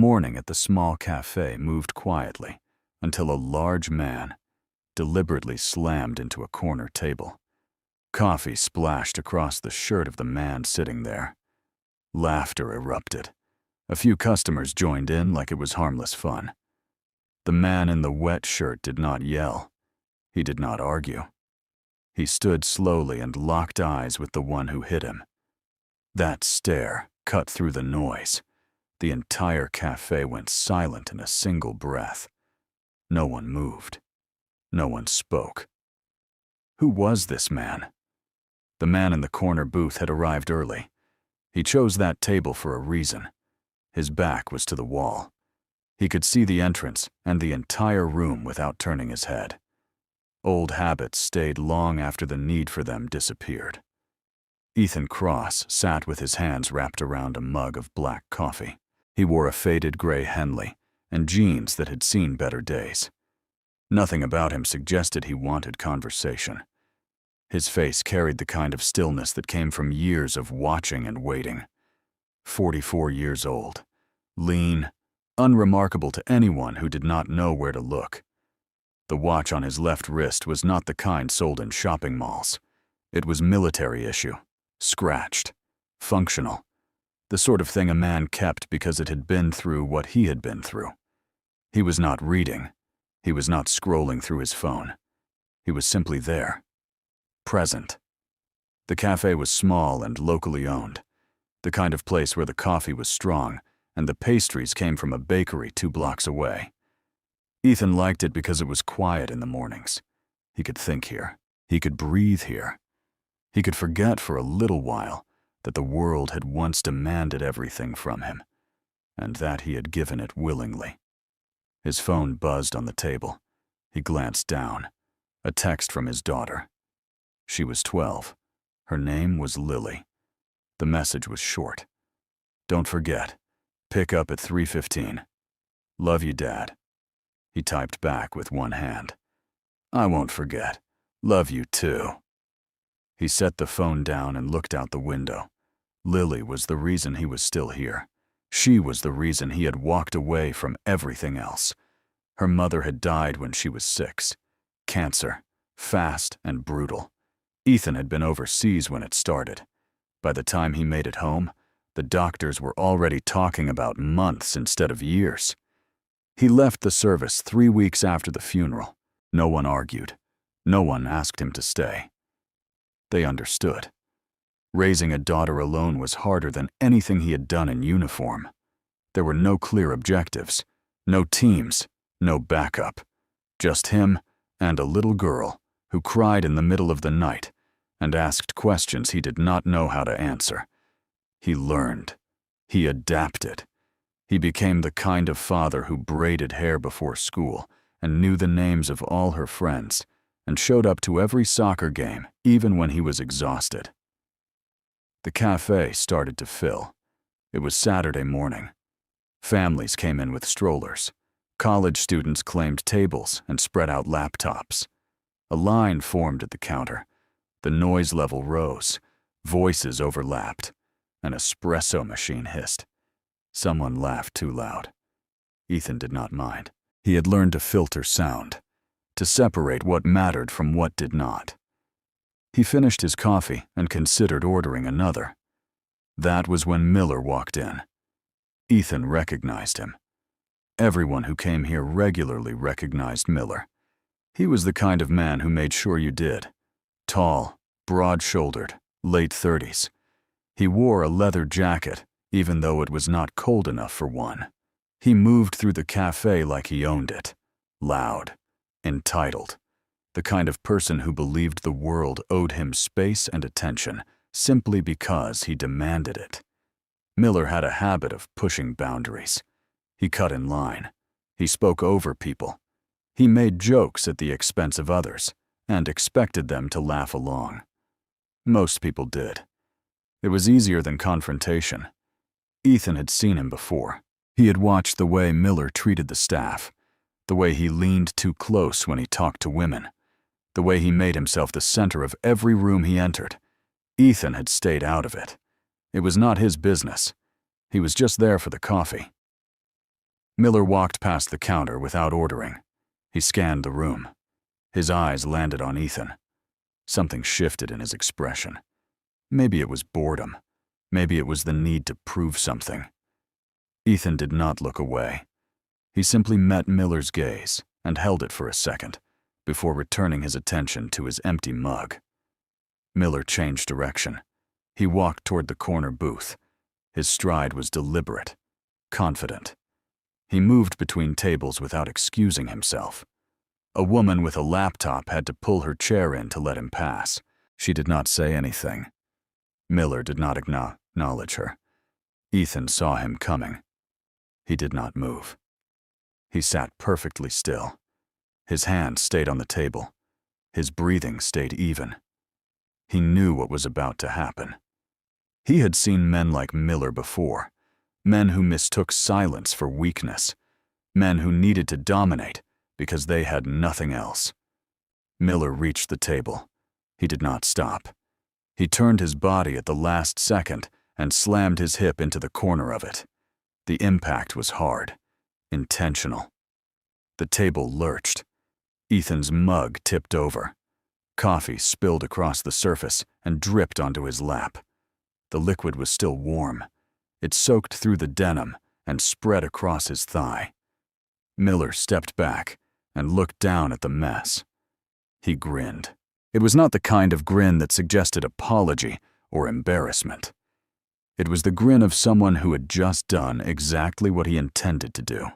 Morning at the small cafe moved quietly until a large man deliberately slammed into a corner table. Coffee splashed across the shirt of the man sitting there. Laughter erupted. A few customers joined in like it was harmless fun. The man in the wet shirt did not yell. He did not argue. He stood slowly and locked eyes with the one who hit him. That stare cut through the noise. The entire cafe went silent in a single breath. No one moved. No one spoke. Who was this man? The man in the corner booth had arrived early. He chose that table for a reason. His back was to the wall. He could see the entrance and the entire room without turning his head. Old habits stayed long after the need for them disappeared. Ethan Cross sat with his hands wrapped around a mug of black coffee. He wore a faded gray Henley and jeans that had seen better days. Nothing about him suggested he wanted conversation. His face carried the kind of stillness that came from years of watching and waiting. 44 years old, lean, unremarkable to anyone who did not know where to look. The watch on his left wrist was not the kind sold in shopping malls. It was military issue, scratched, functional, the sort of thing a man kept because it had been through what he had been through. He was not reading. He was not scrolling through his phone. He was simply there, present. The cafe was small and locally owned, the kind of place where the coffee was strong and the pastries came from a bakery 2 blocks away. Ethan liked it because it was quiet in the mornings. He could think here. He could breathe here. He could forget for a little while that the world had once demanded everything from him, and that he had given it willingly. His phone buzzed on the table. He glanced down. A text from his daughter. She was 12. Her name was Lily. The message was short. Don't forget. Pick up at 3:15. Love you, Dad. He typed back with one hand. I won't forget. Love you too. He set the phone down and looked out the window. Lily was the reason he was still here. She was the reason he had walked away from everything else. Her mother had died when she was 6. Cancer, fast and brutal. Ethan had been overseas when it started. By the time he made it home, the doctors were already talking about months instead of years. He left the service 3 weeks after the funeral. No one argued. No one asked him to stay. They understood. Raising a daughter alone was harder than anything he had done in uniform. There were no clear objectives, no teams, no backup. Just him and a little girl who cried in the middle of the night and asked questions he did not know how to answer. He learned. He adapted. He became the kind of father who braided hair before school and knew the names of all her friends and showed up to every soccer game even when he was exhausted. The cafe started to fill. It was Saturday morning. Families came in with strollers. College students claimed tables and spread out laptops. A line formed at the counter. The noise level rose. Voices overlapped. An espresso machine hissed. Someone laughed too loud. Ethan did not mind. He had learned to filter sound, to separate what mattered from what did not. He finished his coffee and considered ordering another. That was when Miller walked in. Ethan recognized him. Everyone who came here regularly recognized Miller. He was the kind of man who made sure you did. Tall, broad-shouldered, late 30s. He wore a leather jacket, even though it was not cold enough for one. He moved through the cafe like he owned it. Loud, entitled. The kind of person who believed the world owed him space and attention simply because he demanded it. Miller had a habit of pushing boundaries. He cut in line. He spoke over people. He made jokes at the expense of others and expected them to laugh along. Most people did. It was easier than confrontation. Ethan had seen him before. He had watched the way Miller treated the staff, the way he leaned too close when he talked to women, the way he made himself the center of every room he entered. Ethan had stayed out of it. It was not his business. He was just there for the coffee. Miller walked past the counter without ordering. He scanned the room. His eyes landed on Ethan. Something shifted in his expression. Maybe it was boredom. Maybe it was the need to prove something. Ethan did not look away. He simply met Miller's gaze and held it for a second before returning his attention to his empty mug. Miller changed direction. He walked toward the corner booth. His stride was deliberate, confident. He moved between tables without excusing himself. A woman with a laptop had to pull her chair in to let him pass. She did not say anything. Miller did not acknowledge her. Ethan saw him coming. He did not move. He sat perfectly still. His hand stayed on the table. His breathing stayed even. He knew what was about to happen. He had seen men like Miller before, men who mistook silence for weakness, men who needed to dominate because they had nothing else. Miller reached the table. He did not stop. He turned his body at the last second and slammed his hip into the corner of it. The impact was hard, intentional. The table lurched. Ethan's mug tipped over. Coffee spilled across the surface and dripped onto his lap. The liquid was still warm. It soaked through the denim and spread across his thigh. Miller stepped back and looked down at the mess. He grinned. It was not the kind of grin that suggested apology or embarrassment. It was the grin of someone who had just done exactly what he intended to do.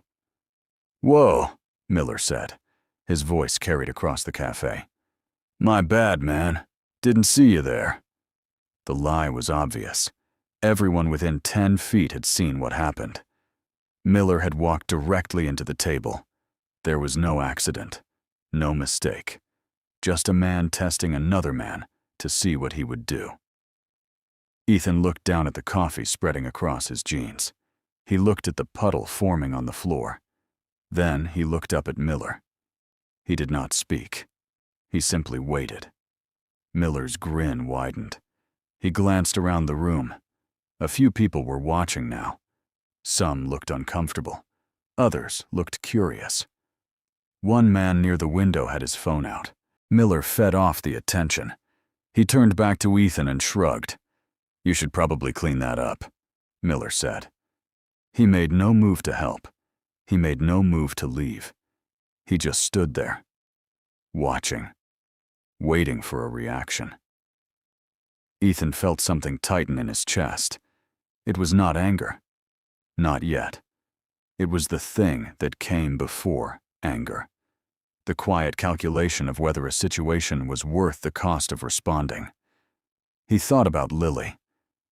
"Whoa," Miller said. His voice carried across the cafe. "My bad, man. Didn't see you there." The lie was obvious. Everyone within 10 feet had seen what happened. Miller had walked directly into the table. There was no accident, no mistake. Just a man testing another man to see what he would do. Ethan looked down at the coffee spreading across his jeans. He looked at the puddle forming on the floor. Then he looked up at Miller. He did not speak. He simply waited. Miller's grin widened. He glanced around the room. A few people were watching now. Some looked uncomfortable. Others looked curious. One man near the window had his phone out. Miller fed off the attention. He turned back to Ethan and shrugged. "You should probably clean that up," Miller said. He made no move to help. He made no move to leave. He just stood there, watching, waiting for a reaction. Ethan felt something tighten in his chest. It was not anger. Not yet. It was the thing that came before anger. The quiet calculation of whether a situation was worth the cost of responding. He thought about Lily.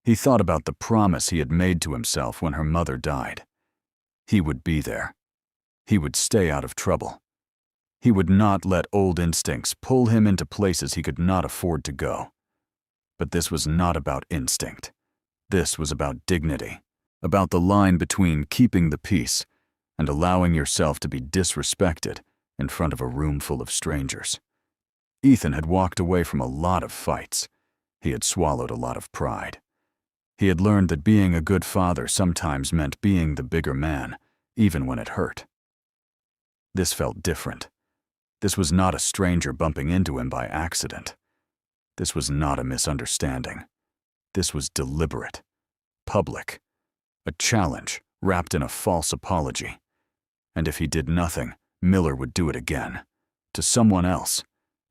He thought about the promise he had made to himself when her mother died. He would be there. He would stay out of trouble. He would not let old instincts pull him into places he could not afford to go. But this was not about instinct. This was about dignity, about the line between keeping the peace and allowing yourself to be disrespected in front of a room full of strangers. Ethan had walked away from a lot of fights. He had swallowed a lot of pride. He had learned that being a good father sometimes meant being the bigger man, even when it hurt. This felt different. This was not a stranger bumping into him by accident. This was not a misunderstanding. This was deliberate, public, a challenge wrapped in a false apology. And if he did nothing, Miller would do it again, to someone else,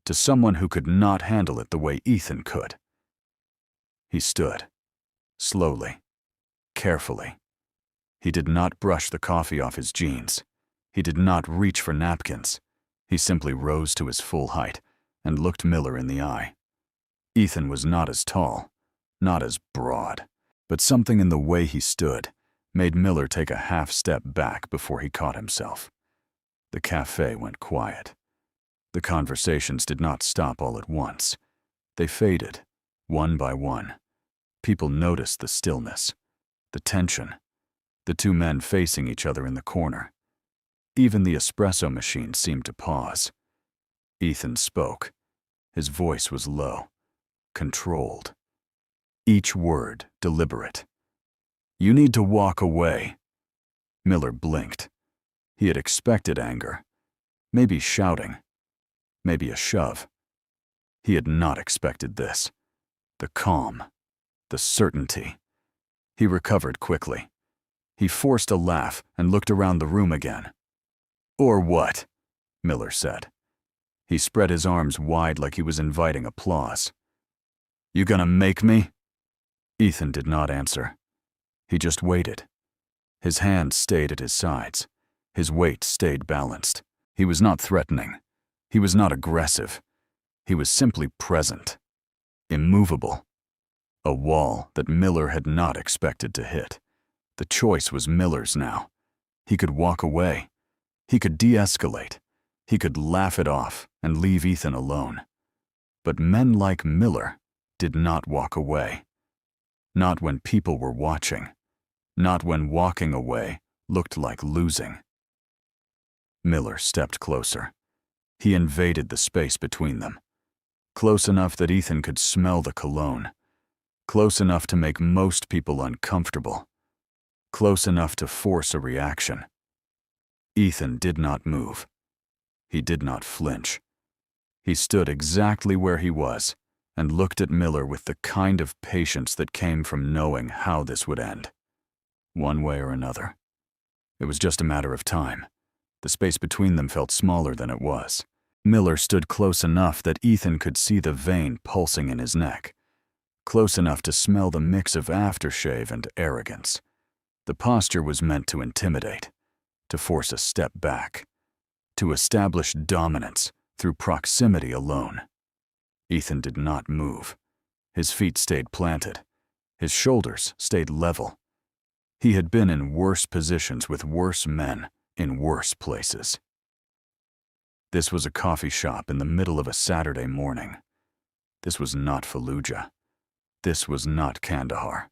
to someone who could not handle it the way Ethan could. He stood, slowly, carefully. He did not brush the coffee off his jeans. He did not reach for napkins. He simply rose to his full height and looked Miller in the eye. Ethan was not as tall, not as broad, but something in the way he stood made Miller take a half step back before he caught himself. The cafe went quiet. The conversations did not stop all at once. They faded, one by one. People noticed the stillness, the tension, the two men facing each other in the corner. Even the espresso machine seemed to pause. Ethan spoke. His voice was low, controlled. Each word deliberate. "You need to walk away." Miller blinked. He had expected anger, maybe shouting, maybe a shove. He had not expected this. The calm, the certainty. He recovered quickly. He forced a laugh and looked around the room again. "Or what?" Miller said. He spread his arms wide like he was inviting applause. "You gonna make me?" Ethan did not answer. He just waited. His hands stayed at his sides. His weight stayed balanced. He was not threatening. He was not aggressive. He was simply present, immovable. A wall that Miller had not expected to hit. The choice was Miller's now. He could walk away. He could de-escalate. He could laugh it off and leave Ethan alone. But men like Miller did not walk away. Not when people were watching. Not when walking away looked like losing. Miller stepped closer. He invaded the space between them. Close enough that Ethan could smell the cologne. Close enough to make most people uncomfortable. Close enough to force a reaction. Ethan did not move. He did not flinch. He stood exactly where he was and looked at Miller with the kind of patience that came from knowing how this would end. One way or another. It was just a matter of time. The space between them felt smaller than it was. Miller stood close enough that Ethan could see the vein pulsing in his neck. Close enough to smell the mix of aftershave and arrogance. The posture was meant to intimidate, to force a step back, to establish dominance through proximity alone. Ethan did not move. His feet stayed planted. His shoulders stayed level. He had been in worse positions with worse men in worse places. This was a coffee shop in the middle of a Saturday morning. This was not Fallujah. This was not Kandahar.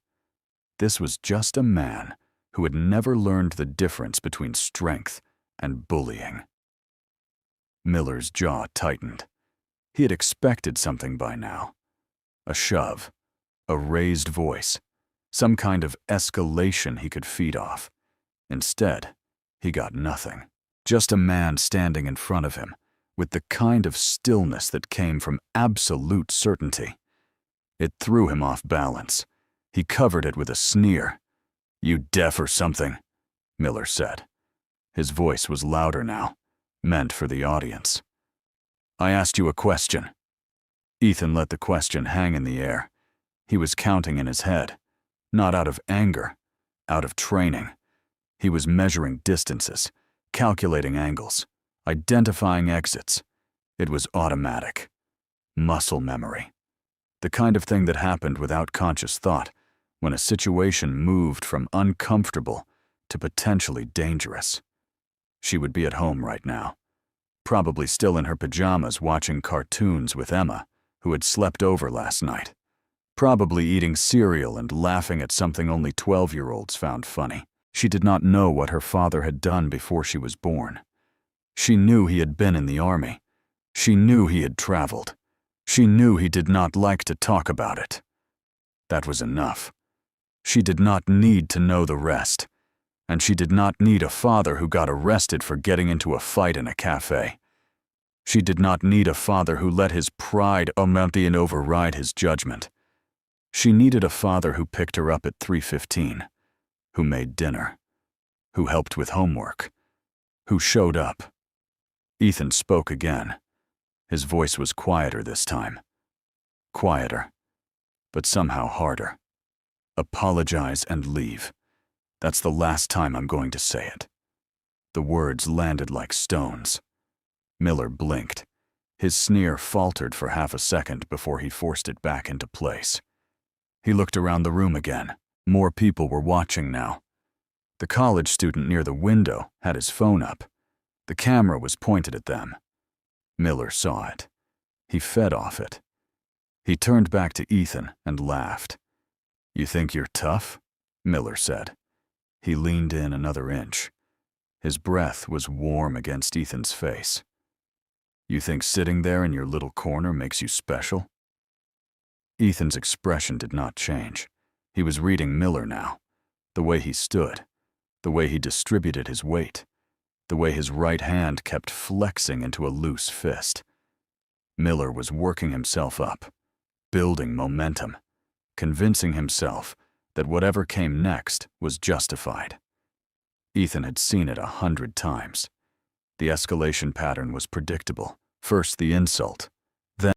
This was just a man who had never learned the difference between strength and bullying. Miller's jaw tightened. He had expected something by now. A shove, a raised voice, some kind of escalation he could feed off. Instead, he got nothing. Just a man standing in front of him, with the kind of stillness that came from absolute certainty. It threw him off balance. He covered it with a sneer. "You deaf or something?" Miller said. His voice was louder now, meant for the audience. "I asked you a question." Ethan let the question hang in the air. He was counting in his head, not out of anger, out of training. He was measuring distances, calculating angles, identifying exits. It was automatic. Muscle memory. The kind of thing that happened without conscious thought when a situation moved from uncomfortable to potentially dangerous. She would be at home right now, probably still in her pajamas watching cartoons with Emma, who had slept over last night, probably eating cereal and laughing at something only 12-year-olds found funny. She did not know what her father had done before she was born. She knew he had been in the army. She knew he had traveled. She knew he did not like to talk about it. That was enough. She did not need to know the rest. And she did not need a father who got arrested for getting into a fight in a cafe. She did not need a father who let his pride and override his judgment. She needed a father who picked her up at 3:15, who made dinner, who helped with homework, who showed up. Ethan spoke again. His voice was quieter this time. Quieter, but somehow harder. "Apologize and leave. That's the last time I'm going to say it." The words landed like stones. Miller blinked. His sneer faltered for half a second before he forced it back into place. He looked around the room again. More people were watching now. The college student near the window had his phone up. The camera was pointed at them. Miller saw it. He fed off it. He turned back to Ethan and laughed. "You think you're tough?" Miller said. He leaned in another inch. His breath was warm against Ethan's face. "You think sitting there in your little corner makes you special?" Ethan's expression did not change. He was reading Miller now. The way he stood. The way he distributed his weight. the way his right hand kept flexing into a loose fist. Miller was working himself up, building momentum, convincing himself that whatever came next was justified. Ethan had seen it 100 times. The escalation pattern was predictable. First the insult,